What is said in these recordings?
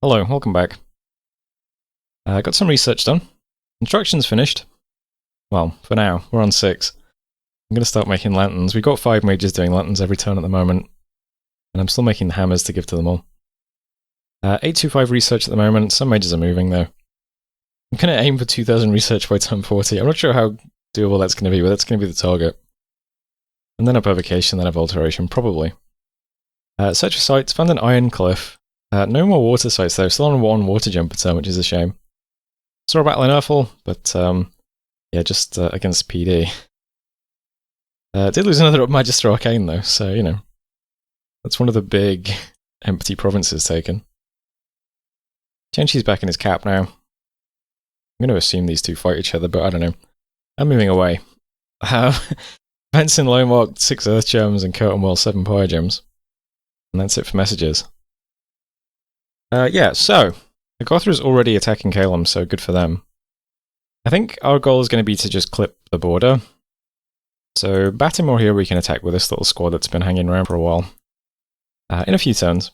Hello, welcome back. Got some research done. Construction's finished. Well, for now, we're on 6. I'm going to start making lanterns. We've got 5 mages doing lanterns every turn at the moment, and I'm still making hammers to give to them all. 825 research at the moment. Some mages are moving though. I'm going to aim for 2000 research by turn 40. I'm not sure how doable that's going to be, but that's going to be the target. And then a provocation, then a alteration, probably. Search for sites, found an iron cliff. No more water sites though, still on 1 water jumper turn, which is a shame. Saw a battle in Urfel, but yeah, just against PD. Did lose another Magister Arcane though, so you know. That's one of the big empty provinces taken. Chenchi's back in his cap now. I'm going to assume these two fight each other, but I don't know. I'm moving away. Benson low marked 6 Earth Gems and Curtain Well 7 Fire Gems. And that's it for messages. Yeah, so Agothra is already attacking Kalem, so good for them. I think our goal is going to be to just clip the border. So Batimore here we can attack with this little squad that's been hanging around for a while. In a few turns.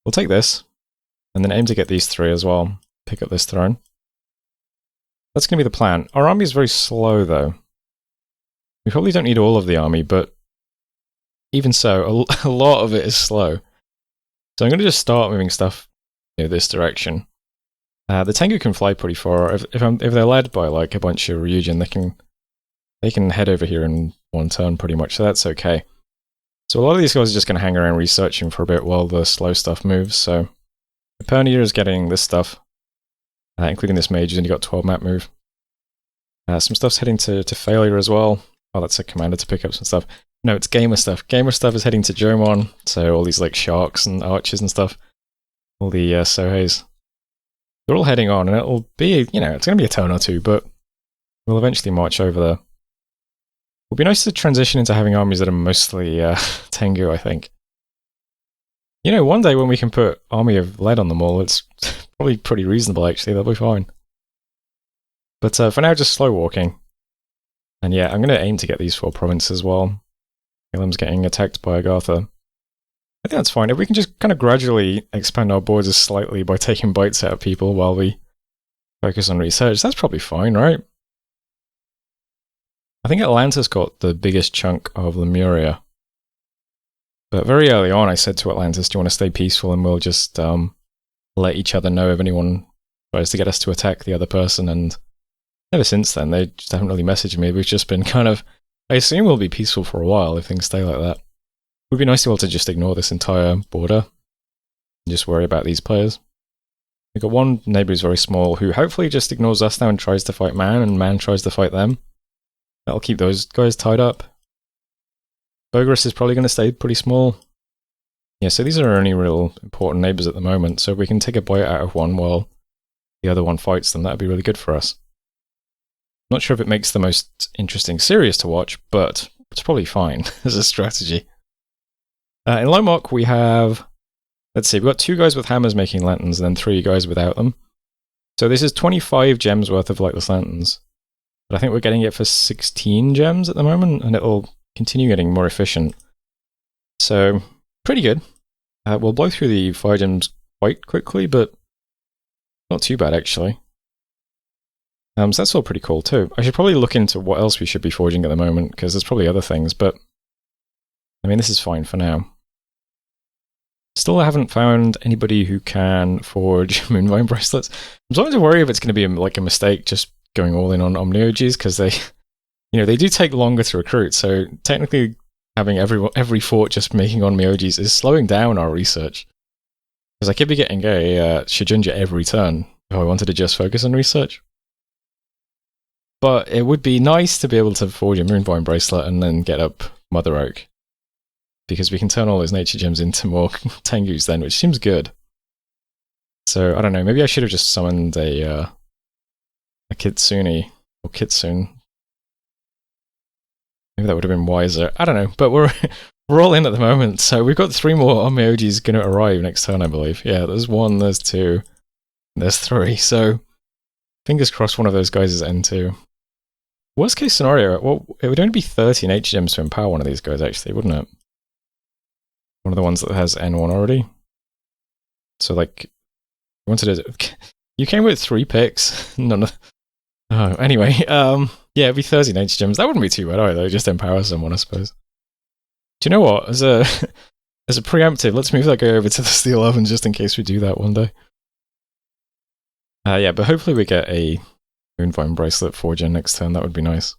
We'll take this, and then aim to get these 3 as well. Pick up this throne. That's going to be the plan. Our army is very slow though. We probably don't need all of the army, but even so, a lot of it is slow. So I'm going to just start moving stuff this direction. The Tengu can fly pretty far. If they're led by like a bunch of Ryujin, they can head over here in 1 turn pretty much, so that's okay. So a lot of these guys are just going to hang around researching for a bit while the slow stuff moves. So Epernia is getting this stuff, including this mage, who's only got 12 map move. Some stuff's heading to failure as well. Oh, that's a commander to pick up some stuff. No, it's gamer stuff. Gamer stuff is heading to Jomon, so all these like sharks and archers and stuff. All the Soheis. They're all heading on, and it'll be, you know, it's going to be a turn or 2, but we'll eventually march over there. It'll be nice to transition into having armies that are mostly Tengu, I think. You know, one day when we can put Army of Lead on them all, it's probably pretty reasonable, actually. They'll be fine. But for now, just slow walking. And yeah, I'm going to aim to get these 4 provinces as well. Kalem's getting attacked by Agartha. I think that's fine. If we can just kind of gradually expand our borders slightly by taking bites out of people while we focus on research, that's probably fine, right? I think Atlantis got the biggest chunk of Lemuria. But very early on I said to Atlantis, do you want to stay peaceful and we'll just let each other know if anyone tries to get us to attack the other person, and ever since then they just haven't really messaged me. We've just been kind of, I assume we'll be peaceful for a while if things stay like that. It would be nice to be able to just ignore this entire border and just worry about these players. We've got one neighbour who's very small who hopefully just ignores us now and tries to fight Man, and Man tries to fight them. That'll keep those guys tied up. Bogarus is probably going to stay pretty small. Yeah, so these are our only real important neighbours at the moment, so if we can take a bite out of one while the other one fights them, that'd be really good for us. Not sure if it makes the most interesting series to watch, but it's probably fine as a strategy. In Lomark we have, let's see, we've got 2 guys with hammers making lanterns and then 3 guys without them. So this is 25 gems worth of lightless lanterns. But I think we're getting it for 16 gems at the moment, and it'll continue getting more efficient. So, pretty good. We'll blow through the fire gems quite quickly, but not too bad actually. So that's all pretty cool too. I should probably look into what else we should be forging at the moment, because there's probably other things, but I mean, this is fine for now. Still haven't found anybody who can forge Moonvine bracelets. I'm starting to worry if it's going to be like a mistake just going all in on Omnioges, because they, you know, they do take longer to recruit. So technically, having every fort just making Omnioges is slowing down our research. Because I could be getting a Shijunja every turn if I wanted to just focus on research. But it would be nice to be able to forge a Moonvine bracelet and then get up Mother Oak, because we can turn all those nature gems into more Tengus then, which seems good. So, I don't know, maybe I should have just summoned a Kitsune, or Kitsune. Maybe that would have been wiser. I don't know, but we're all in at the moment, so we've got 3 more Omiyojis going to arrive next turn, I believe. Yeah, there's 1, there's 2, there's 3, so fingers crossed one of those guys is N2. Worst case scenario, well, it would only be 30 nature gems to empower one of these guys, actually, wouldn't it? One of the ones that has N1 already. So, like, wanted to... You came with 3 picks? No. Oh, anyway, yeah, it'd be 30 nature gems. That wouldn't be too bad either. Just empower someone, I suppose. Do you know what? As a preemptive, let's move that guy over to the steel oven just in case we do that one day. Yeah, but hopefully we get a Moonvine bracelet forger next turn. That would be nice.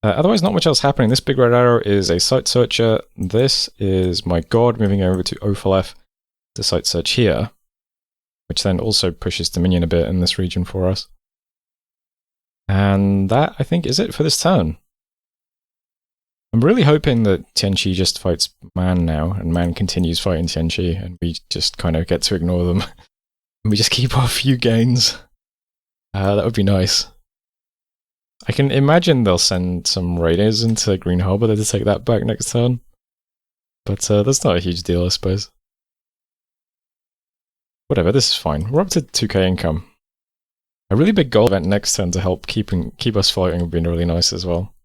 Otherwise, not much else happening. This big red arrow is a site searcher. This is my god moving over to Ophalef to site search here, which then also pushes Dominion a bit in this region for us. And that, I think, is it for this turn. I'm really hoping that Tianqi just fights Man now, and Man continues fighting Tianqi, and we just kind of get to ignore them. And we just keep our few gains. That would be nice. I can imagine they'll send some raiders into Green Harbor to take that back next turn. But that's not a huge deal, I suppose. Whatever, this is fine. We're up to 2k income. A really big gold event next turn to help keep us floating would be really nice as well.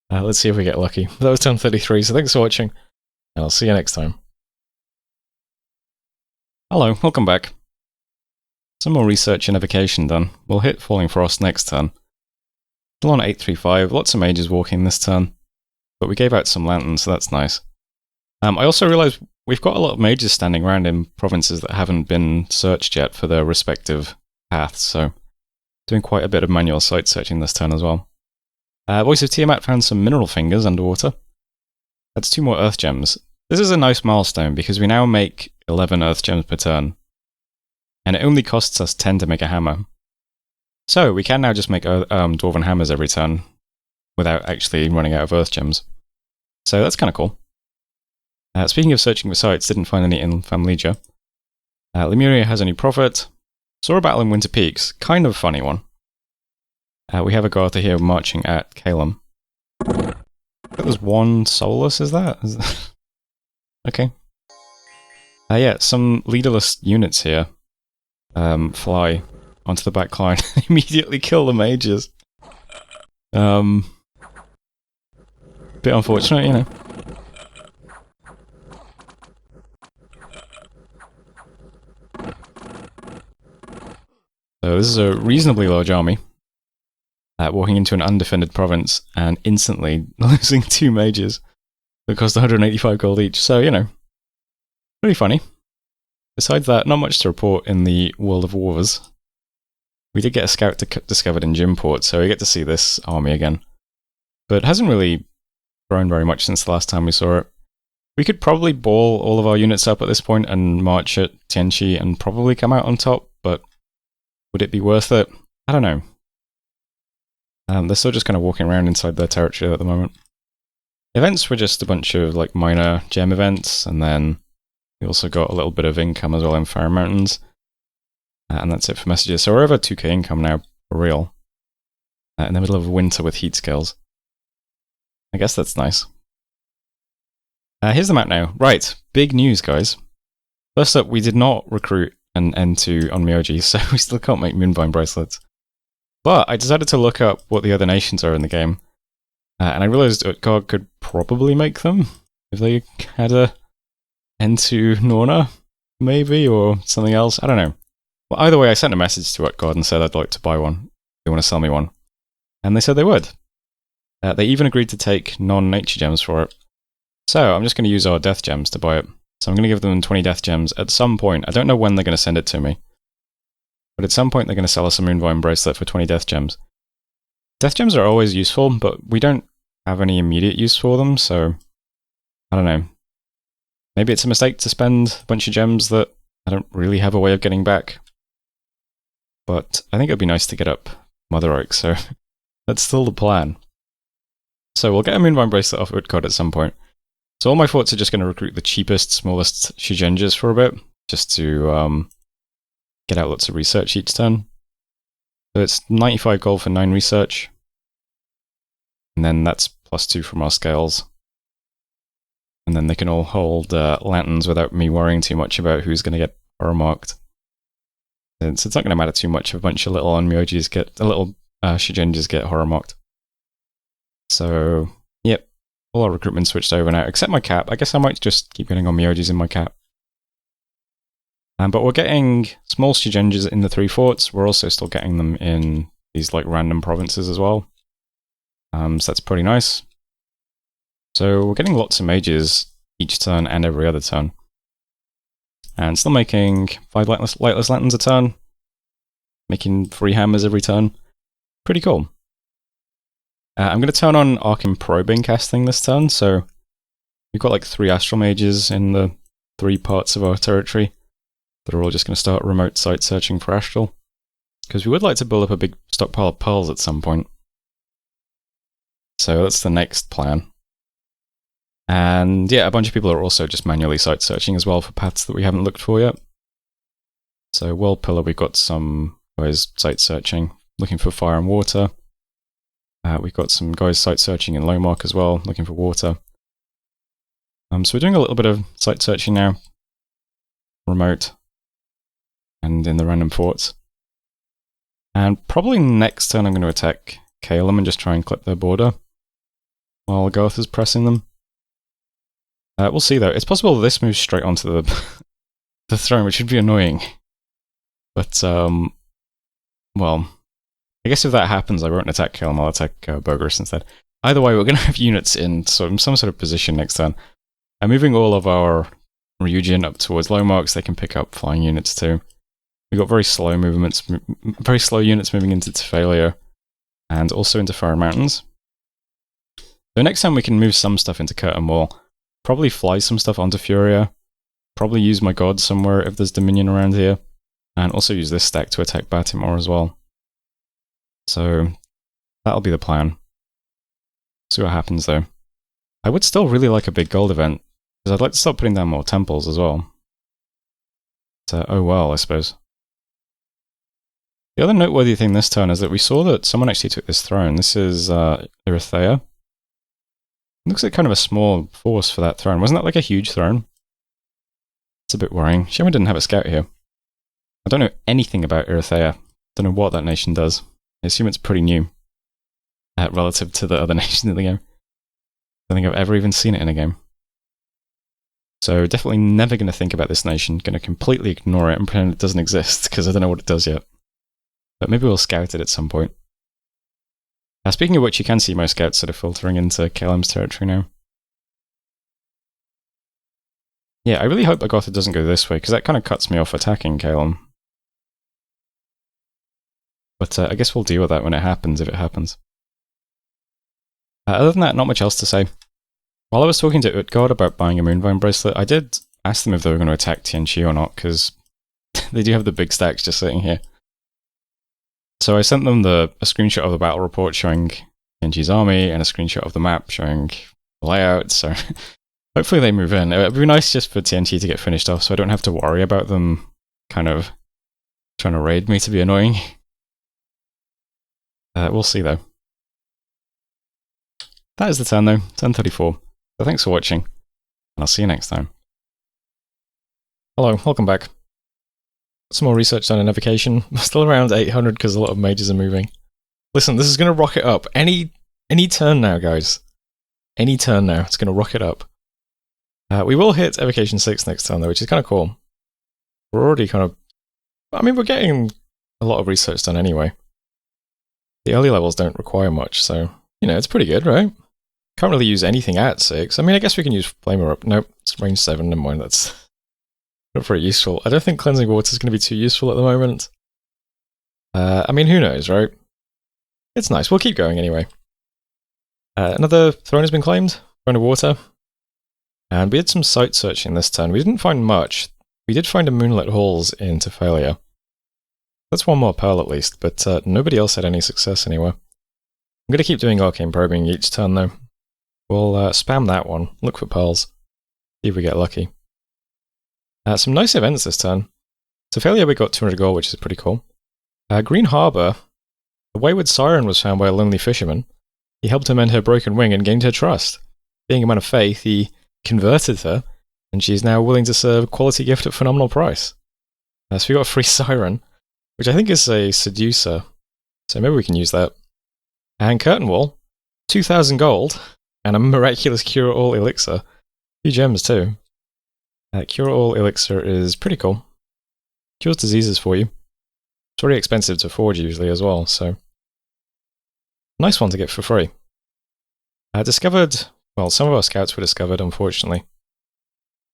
Let's see if we get lucky. That was turn 33, so thanks for watching, and I'll see you next time. Hello, welcome back. Some more research and evocation done. We'll hit Falling Frost next turn. Still on 835, lots of mages walking this turn, but we gave out some lanterns, so that's nice. I also realised we've got a lot of mages standing around in provinces that haven't been searched yet for their respective paths, so doing quite a bit of manual site searching this turn as well. Voice of Tiamat found some mineral fingers underwater. That's 2 more earth gems. This is a nice milestone because we now make 11 earth gems per turn, and it only costs us 10 to make a hammer. So we can now just make dwarven hammers every turn without actually running out of earth gems. So that's kind of cool. Speaking of searching for sites, didn't find any in Famlegia. Lemuria has a new prophet. Saw a battle in Winter Peaks, kind of a funny one. We have a Gartha here marching at Calum. There's 1 Solus, is that? Okay. Yeah, some leaderless units here fly onto the back line and immediately kill the mages. Bit unfortunate, you know. So this is a reasonably large army. Walking into an undefended province and instantly losing 2 mages that cost 185 gold each. So, you know, pretty funny. Besides that, not much to report in the World of Wars. We did get a scout discovered in Jimport, so we get to see this army again. But it hasn't really grown very much since the last time we saw it. We could probably ball all of our units up at this point and march at Tianqi and probably come out on top, but would it be worth it? I don't know. They're still just kind of walking around inside their territory at the moment. Events were just a bunch of like minor gem events, and then we also got a little bit of income as well in Fire Mountains. And that's it for messages. So we're over 2k income now, for real. In the middle of winter with heat scales. I guess that's nice. Here's the map now. Right, big news, guys. First up, we did not recruit an N2 on Myoji, so we still can't make Moonvine bracelets. But I decided to look up what the other nations are in the game. And I realized Utgard could probably make them if they had a N2 Norna, maybe, or something else. I don't know. Well, either way, I sent a message to Utgard and said I'd like to buy one. They want to sell me one. And they said they would. They even agreed to take non-nature gems for it. So I'm just going to use our death gems to buy it. So I'm going to give them 20 death gems at some point. I don't know when they're going to send it to me. But at some point they're going to sell us a Moonvine bracelet for 20 death gems. Death gems are always useful, but we don't have any immediate use for them, so I don't know. Maybe it's a mistake to spend a bunch of gems that I don't really have a way of getting back. But I think it'd be nice to get up Mother Oak, so that's still the plan. So we'll get a Moonvine bracelet off Utgard at some point. So all my forts are just going to recruit the cheapest, smallest Shigenjas for a bit, just to get out lots of research each turn. So it's 95 gold for 9 research. And then that's +2 from our scales. And then they can all hold lanterns without me worrying too much about who's going to get horror marked. So it's not going to matter too much if a bunch of little Onmyojis get, little Shigenjas get horror marked. So, yep, all our recruitment switched over now, except my cap. I guess I might just keep getting Onmyojis in my cap. But we're getting small siege engines in the 3 forts. We're also still getting them in these like random provinces as well. So that's pretty nice. So we're getting lots of mages each turn and every other turn. And still making 5 lightless lanterns a turn. Making 3 hammers every turn. Pretty cool. I'm going to turn on arcane probing casting this turn, so we've got like 3 astral mages in the 3 parts of our territory that are all just going to start remote site searching for astral. Because we would like to build up a big stockpile of pearls at some point. So that's the next plan. And yeah, a bunch of people are also just manually site searching as well for paths that we haven't looked for yet. So World Pillar, we've got some guys site searching, looking for fire and water. We've got some guys site searching in Lowmark as well, looking for water. So we're doing a little bit of site searching now. Remote. And in the random forts. And probably next turn I'm going to attack Calum and just try and clip their border. While Garth is pressing them. We'll see though. It's possible this moves straight onto the the throne, which would be annoying. But, well, I guess if that happens, I won't attack Calum, I'll attack Burgers instead. Either way, we're going to have units in some sort of position next turn. I'm moving all of our Ryujin up towards Lowmarks. They can pick up flying units too. We've got very slow movements, very slow units moving into Tephalia and also into Fire Mountains. So next time we can move some stuff into Curtain Wall. Probably fly some stuff onto Furia. Probably use my god somewhere if there's Dominion around here. And also use this stack to attack Baltimore as well. So that'll be the plan. See what happens though. I would still really like a big gold event, because I'd like to start putting down more temples as well. So, oh well, I suppose. The other noteworthy thing this turn is that we saw that someone actually took this throne. This is Erythea. Looks like kind of a small force for that throne. Wasn't that like a huge throne? It's a bit worrying. Shame we didn't have a scout here. I don't know anything about Erythea. Don't know what that nation does. I assume it's pretty new. Relative to the other nations in the game. I don't think I've ever even seen it in a game. So definitely never going to think about this nation. Going to completely ignore it and pretend it doesn't exist, because I don't know what it does yet. But maybe we'll scout it at some point. Speaking of which, you can see my scouts sort of filtering into Calum's territory now. Yeah, I really hope Agatha doesn't go this way, because that kind of cuts me off attacking Calum. But I guess we'll deal with that when it happens, if it happens. Other than that, not much else to say. While I was talking to Utgard about buying a Moonvine bracelet, I did ask them if they were going to attack Tianqi or not, because they do have the big stacks just sitting here. So I sent them a screenshot of the battle report showing Tianqi's army, and a screenshot of the map showing the layout, so hopefully they move in. It would be nice just for Tianqi to get finished off, so I don't have to worry about them kind of trying to raid me to be annoying. We'll see though. That is the turn though, turn 34. So thanks for watching, and I'll see you next time. Hello, welcome back. Some more research done in Evocation. We're still around 800 because a lot of mages are moving. Listen, this is going to rocket up. Any turn now, guys. Any turn now, it's going to rocket up. We will hit Evocation 6 next turn though, which is kind of cool. We're already kind of... I mean, we're getting a lot of research done anyway. The early levels don't require much, so, you know, it's pretty good, right? Can't really use anything at 6. I mean, I guess we can use Flamer up. Nope, it's range 7, never mind, that's not very useful. I don't think Cleansing Water is going to be too useful at the moment. I mean, who knows, right? It's nice, we'll keep going anyway. Another throne has been claimed, Throne of Water. And we did some site searching this turn. We didn't find much. We did find a Moonlit Halls in Tephalia. That's one more pearl at least, but nobody else had any success anywhere. I'm going to keep doing arcane probing each turn though. We'll spam that one, look for pearls, see if we get lucky. Some nice events this turn. Tephalia we got 200 gold, which is pretty cool. Green Harbour, the wayward siren was found by a lonely fisherman. He helped her mend her broken wing and gained her trust. Being a man of faith, he converted her, and she's now willing to serve a quality gift at phenomenal price. So we got a free siren, which I think is a seducer, so maybe we can use that. And Curtain Wall, 2,000 gold, and a miraculous cure-all elixir. A few gems too. Cure-all elixir is pretty cool. cures diseases for you. It's very expensive to forge usually as well, so nice one to get for free. Discovered, well, some of our scouts were discovered, unfortunately.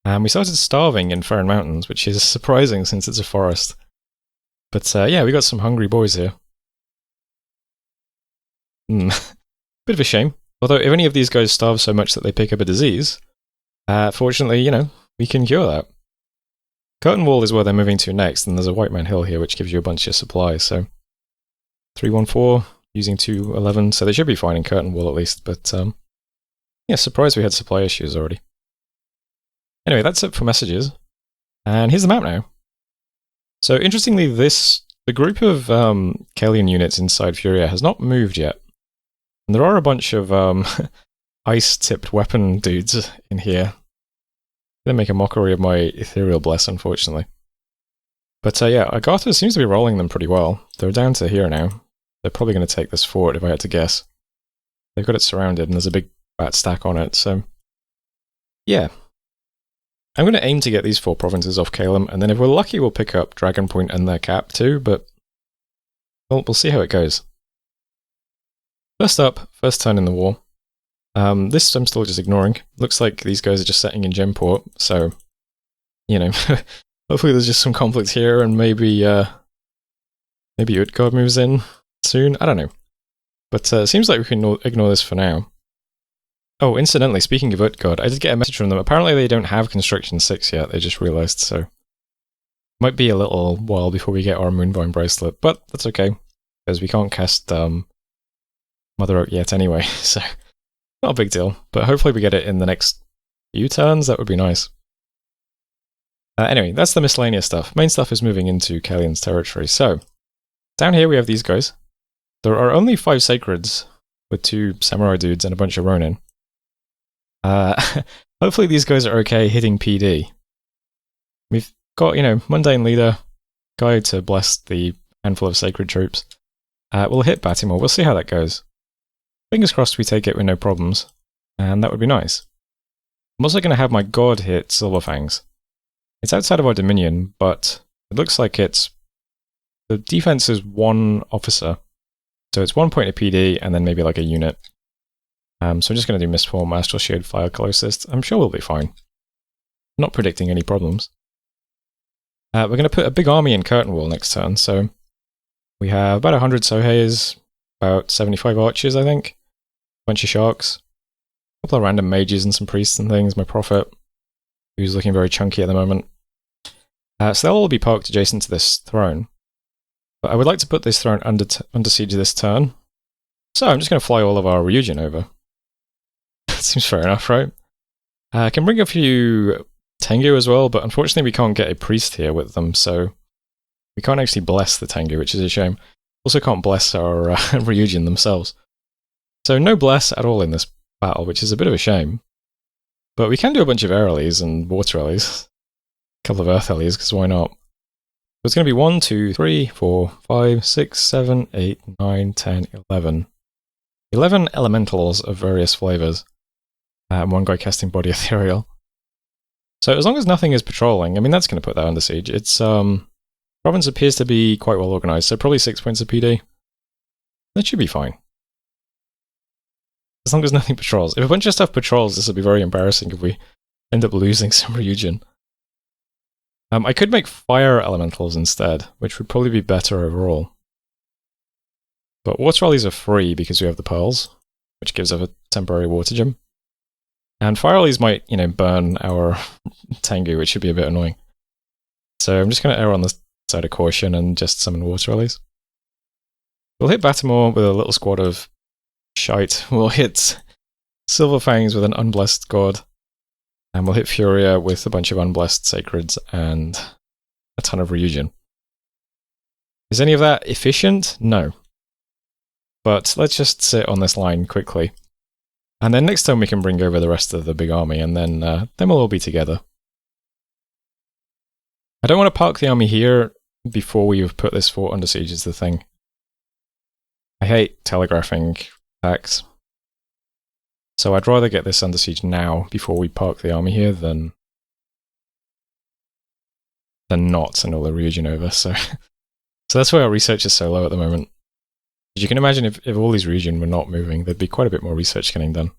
And we started starving in Ferren Mountains, which is surprising since it's a forest. But yeah, we got some hungry boys here. Bit of a shame. Although if any of these guys starve so much that they pick up a disease, fortunately, you know, we can cure that. Curtain Wall is where they're moving to next, and there's a White Man Hill here, which gives you a bunch of supplies, so 314, using 211, so they should be fine in Curtain Wall at least, but yeah, surprised we had supply issues already. Anyway, that's it for messages, and here's the map now. So interestingly, the group of Kalian units inside Furia has not moved yet, and there are a bunch of ice-tipped weapon dudes in here. Gonna make a mockery of my Ethereal Bless, unfortunately. But yeah, Agartha seems to be rolling them pretty well. They're down to here now. They're probably going to take this fort if I had to guess. They've got it surrounded and there's a big fat stack on it, so yeah. I'm going to aim to get these 4 provinces off Calum, and then if we're lucky we'll pick up Dragon Point and their cap too, but well, we'll see how it goes. First up, first turn in the war. This I'm still just ignoring. Looks like these guys are just setting in Gemport, so, you know, hopefully there's just some conflict here, and maybe Utgard moves in soon. I don't know. But it seems like we can ignore this for now. Oh, incidentally, speaking of Utgard, I did get a message from them. Apparently they don't have Construction 6 yet, they just realized, so might be a little while before we get our Moonvine Bracelet, but that's okay, because we can't cast Mother Oak yet anyway, so not a big deal, but hopefully we get it in the next few turns. That would be nice. Anyway, that's the miscellaneous stuff. Main stuff is moving into Kalian's territory. So, down here we have these guys. There are only 5 Sacreds, with 2 Samurai dudes and a bunch of Ronin. Hopefully these guys are okay hitting PD. We've got, you know, Mundane Leader, guy to bless the handful of Sacred troops. We'll hit Batimore, we'll see how that goes. Fingers crossed we take it with no problems, and that would be nice. I'm also going to have my god hit Silverfangs. It's outside of our dominion, but it looks like the defense is 1 officer, so it's 1 point of PD and then maybe like a unit. So I'm just going to do Mistform, Astral Shade, Fire Closest. I'm sure we'll be fine. Not predicting any problems. We're going to put a big army in Curtain Wall next turn, so we have about 100 Soheis, about 75 archers, I think. Bunch of sharks, a couple of random mages and some priests and things, my prophet, who's looking very chunky at the moment. So they'll all be parked adjacent to this throne. But I would like to put this throne under siege this turn. So I'm just going to fly all of our Ryujin over. Seems fair enough, right? I can bring a few Tengu as well, but unfortunately we can't get a priest here with them, so we can't actually bless the Tengu, which is a shame. Also can't bless our Ryujin themselves. So no bless at all in this battle, which is a bit of a shame. But we can do a bunch of air allies and water allies. A couple of earth allies, because why not? So it's going to be 1, 2, 3, 4, 5, 6, 7, 8, 9, 10, 11. 11 elementals of various flavors. And 1 guy casting Body Ethereal. So as long as nothing is patrolling, I mean that's going to put that under siege. Its province appears to be quite well organized, so probably 6 points of PD. That should be fine. As long as nothing patrols. If a bunch of stuff patrols, this will be very embarrassing if we end up losing some Ryujin. I could make fire elementals instead, which would probably be better overall. But water allies are free because we have the pearls, which gives us a temporary water gem. And fire allies might, you know, burn our Tengu, which should be a bit annoying. So I'm just going to err on the side of caution and just summon water allies. We'll hit Batimore with a little squad of shite. We'll hit Silverfangs with an unblessed god. And we'll hit Furia with a bunch of unblessed Sacreds and a ton of Ryujin. Is any of that efficient? No. But let's just sit on this line quickly. And then next time we can bring over the rest of the big army, and then we'll all be together. I don't want to park the army here before we've put this fort under siege is the thing. I hate telegraphing attacks. So I'd rather get this under siege now before we park the army here than they're not and all the region over. So that's why our research is so low at the moment. You can imagine if all these region were not moving, there'd be quite a bit more research getting done.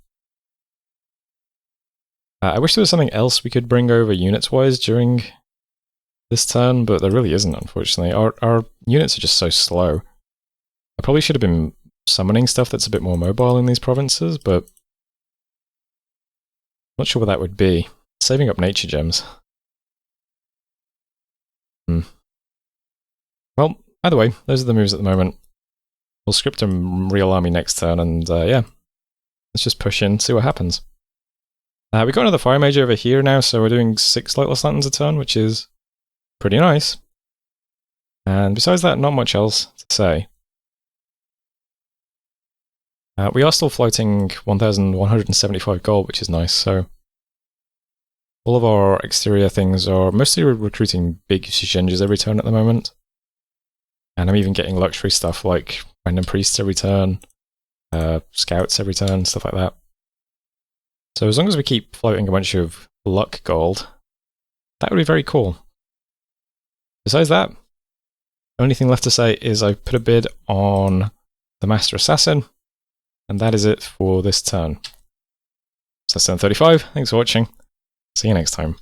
I wish there was something else we could bring over units-wise during this turn, but there really isn't, unfortunately. Our units are just so slow. I probably should have been summoning stuff that's a bit more mobile in these provinces, but not sure what that would be. Saving up nature gems. Well, either way, those are the moves at the moment. We'll script a real army next turn, and yeah, let's just push in, see what happens. We've got another fire mage over here now, so we're doing 6 Lightless Lanterns a turn, which is pretty nice. And besides that, not much else to say. We are still floating 1,175 gold, which is nice, so all of our exterior things are mostly recruiting big Shinjas every turn at the moment. And I'm even getting luxury stuff like random priests every turn, scouts every turn, stuff like that. So as long as we keep floating a bunch of luck gold, that would be very cool. Besides that, only thing left to say is I put a bid on the Master Assassin, and that is it for this turn. So that's turn 35. Thanks for watching. See you next time.